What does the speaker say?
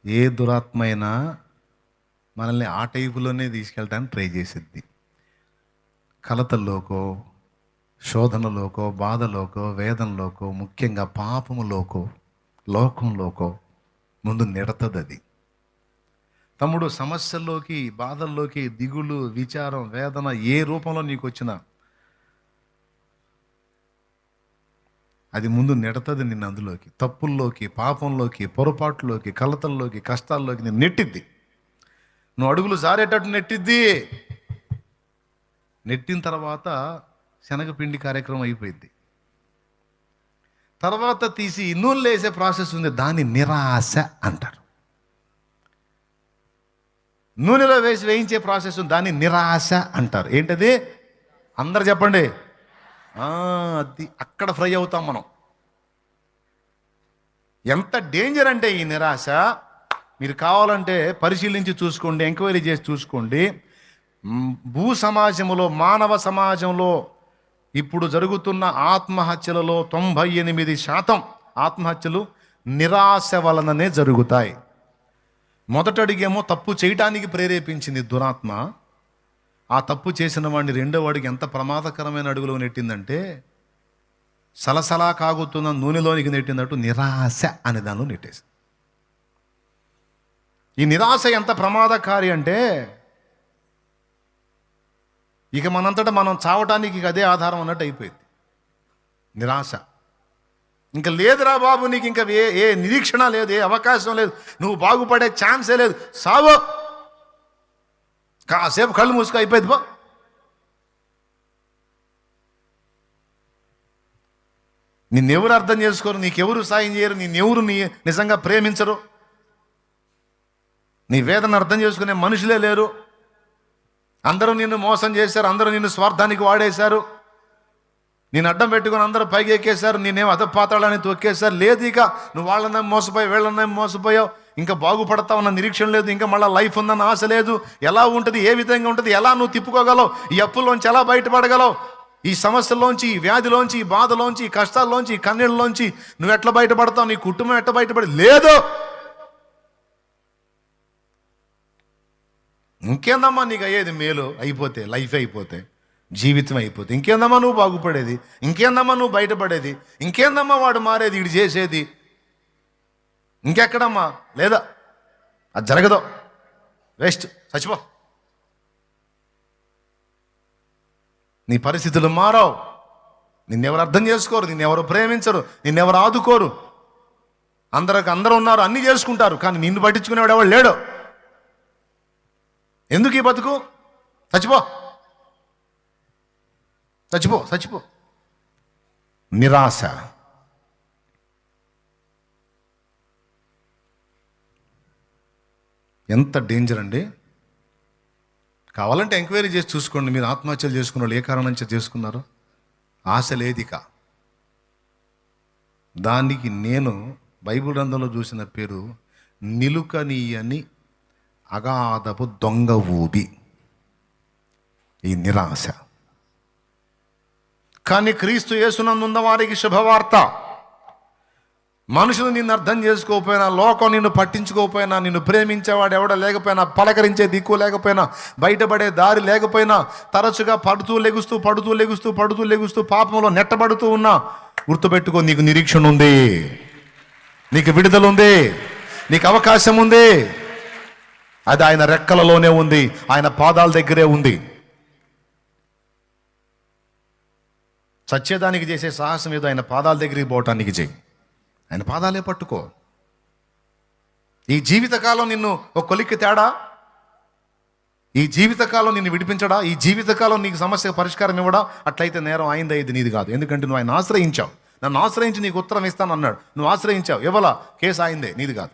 ఏ దురాత్మ అయినా మనల్ని ఆ టైపులోనే తీసుకెళ్ళడానికి ట్రై చేసిద్ది. కలతల్లోకో, శోధనలోకో, బాధలోకో, వేదనలోకో, ముఖ్యంగా పాపములోకో, లోకంలోకో ముందు నెడతది అది. తమ్ముడు, సమస్యల్లోకి, బాధల్లోకి, దిగులు, విచారం, వేదన ఏ రూపంలో నీకు వచ్చినా అది ముందు నెడతది నిన్ను అందులోకి, తప్పుల్లోకి, పాపంలోకి, పొరపాట్లోకి, కలతల్లోకి, కష్టాల్లోకి నేను నెట్టిద్ది. నువ్వు అడుగులు జారేటట్టు నెట్టిద్ది. నెట్టిన తర్వాత శనగపిండి కార్యక్రమం అయిపోయింది. తర్వాత తీసి నూనెలో వేసే ప్రాసెస్ ఉంది, దాన్ని నిరాశ అంటారు. నూనెలో వేసి వేయించే ప్రాసెస్ ఉంది, దాన్ని నిరాశ అంటారు. ఏంటది? అందరు చెప్పండి. అది అక్కడ ఫ్రై అవుతాం మనం. ఎంత డేంజర్ అంటే ఈ నిరాశ, మీరు కావాలంటే పరిశీలించి చూసుకోండి, ఎంక్వైరీ చేసి చూసుకోండి. భూ సమాజంలో, మానవ సమాజంలో ఇప్పుడు జరుగుతున్న ఆత్మహత్యలలో 98% ఆత్మహత్యలు నిరాశ వలననే జరుగుతాయి. మొదటడిగేమో తప్పు చేయటానికి ప్రేరేపించింది దురాత్మ. ఆ తప్పు చేసిన వాడిని రెండో వాడికి ఎంత ప్రమాదకరమైన అడుగులో నెట్టిందంటే, సలసలా కాగుతున్న నూనెలోనికి నెట్టినట్టు నిరాశ అనే దానిలో నెట్టేసి. ఈ నిరాశ ఎంత ప్రమాదకారి అంటే, ఇక మనంతటా మనం చావటానికి అదే ఆధారం అన్నట్టు అయిపోయింది నిరాశ. ఇంకా లేదురా బాబు, నీకు ఇంకా ఏ నిరీక్షణ లేదు, ఏ అవకాశం లేదు, నువ్వు బాగుపడే ఛాన్సే లేదు, సావో, కాసేపు కళ్ళు మూసుకు అయిపోయింది బా. నిన్నెవరు అర్థం చేసుకోరు, నీకెవరు సాయం చేయరు, నిన్నెవరు నిజంగా ప్రేమించరు, నీ వేదన అర్థం చేసుకునే మనుషులే లేరు. అందరూ నిన్ను మోసం చేశారు, అందరూ నిన్ను స్వార్థానికి వాడేశారు, నేను అడ్డం పెట్టుకుని అందరూ పైకి ఎక్కేశారు, నేనేం అధపాతాళాన్ని తొక్కేశారు. లేదు, ఇక నువ్వు వాళ్ళనే మోసపోయావు, వీళ్ళనే మోసపోయావు, ఇంకా బాగుపడతావన్న నిరీక్షణ లేదు, ఇంకా మళ్ళీ లైఫ్ ఉందన్న ఆశ లేదు. ఎలా ఉంటుంది, ఏ విధంగా ఉంటుంది, ఎలా నువ్వు తిప్పుకోగలవు, ఈ అప్పుల్లోంచి ఎలా బయటపడగలవు, ఈ సమస్యల్లోంచి, ఈ వ్యాధిలోంచి, ఈ బాధలోంచి, ఈ కష్టాల్లోంచి, ఈ కన్నీళ్ళలోంచి నువ్వు ఎట్లా బయటపడతావు, నీ కుటుంబం ఎట్లా బయటపడి లేదు. ఇంకేందమ్మా నీకు అయ్యేది మేలు అయిపోతే, లైఫ్ అయిపోతే, జీవితం అయిపోతే, ఇంకేందమ్మా నువ్వు బాగుపడేది, ఇంకేందమ్మా నువ్వు బయటపడేది, ఇంకేందమ్మా వాడు మారేది, ఇటు చేసేది, ఇంకెక్కడమ్మా లేదా, అది జరగదు, వేస్ట్, చచ్చిపో. నీ పరిస్థితులు మారావు, నిన్నెవరు అర్థం చేసుకోరు, నిన్నెవరు ప్రేమించరు, నిన్నెవరు ఆదుకోరు. అందరూ ఉన్నారు, అన్నీ చేసుకుంటారు, కానీ నిన్ను పట్టించుకునేవాడు ఎవడు లేడు. ఎందుకు ఈ బతుకు? చచ్చిపో, చచ్చిపో, చచ్చిపో. నిరాశ. ఎంత డేంజర్ అండి. కావాలంటే ఎంక్వైరీ చేసి చూసుకోండి, మీరు ఆత్మహత్యలు చేసుకున్న వాళ్ళు ఏ కారణం చేత చేసుకున్నారు. ఆశ లేదిక. దానికి నేను బైబిల్ గ్రంథంలో చూసిన పేరు నిలుకనీయని అగాధపు దొంగ ఊబి, ఈ నిరాశ. కానీ క్రీస్తు యేసునందున్న వారికి శుభవార్త. మనుషులు నిన్ను అర్థం చేసుకోకపోయినా, లోకం నిన్ను పట్టించుకోకపోయినా, నిన్ను ప్రేమించేవాడు ఎవడ లేకపోయినా, పలకరించే దిక్కు లేకపోయినా, బయటపడే దారి లేకపోయినా, తరచుగా పడుతూ లెగుస్తూ పాపంలో నెట్టబడుతూ ఉన్నా, గుర్తుపెట్టుకో, నీకు నిరీక్షణ ఉంది, నీకు విడుదల ఉంది, నీకు అవకాశం ఉంది. అది ఆయన రెక్కలలోనే ఉంది, ఆయన పాదాల దగ్గరే ఉంది. సత్యదానికి చేసే సాహసం ఏదో ఆయన పాదాల దగ్గరికి పోవటానికి చేయి. ఆయన పాదాలే పట్టుకో. ఈ జీవితకాలం నిన్ను ఒక కొలిక్కి తేడా, ఈ జీవితకాలం నిన్ను విడిపించడా, ఈ జీవితకాలం నీకు సమస్య పరిష్కారం ఇవ్వడా? అట్లయితే నేరం అయింది నీది కాదు. ఎందుకంటే నువ్వు ఆయన ఆశ్రయించావు. నన్ను ఆశ్రయించి నీకు ఉత్తరం ఇస్తాను అన్నాడు, నువ్వు ఆశ్రయించావు, ఇవ్వలా, కేసు అయిందే, నీది కాదు.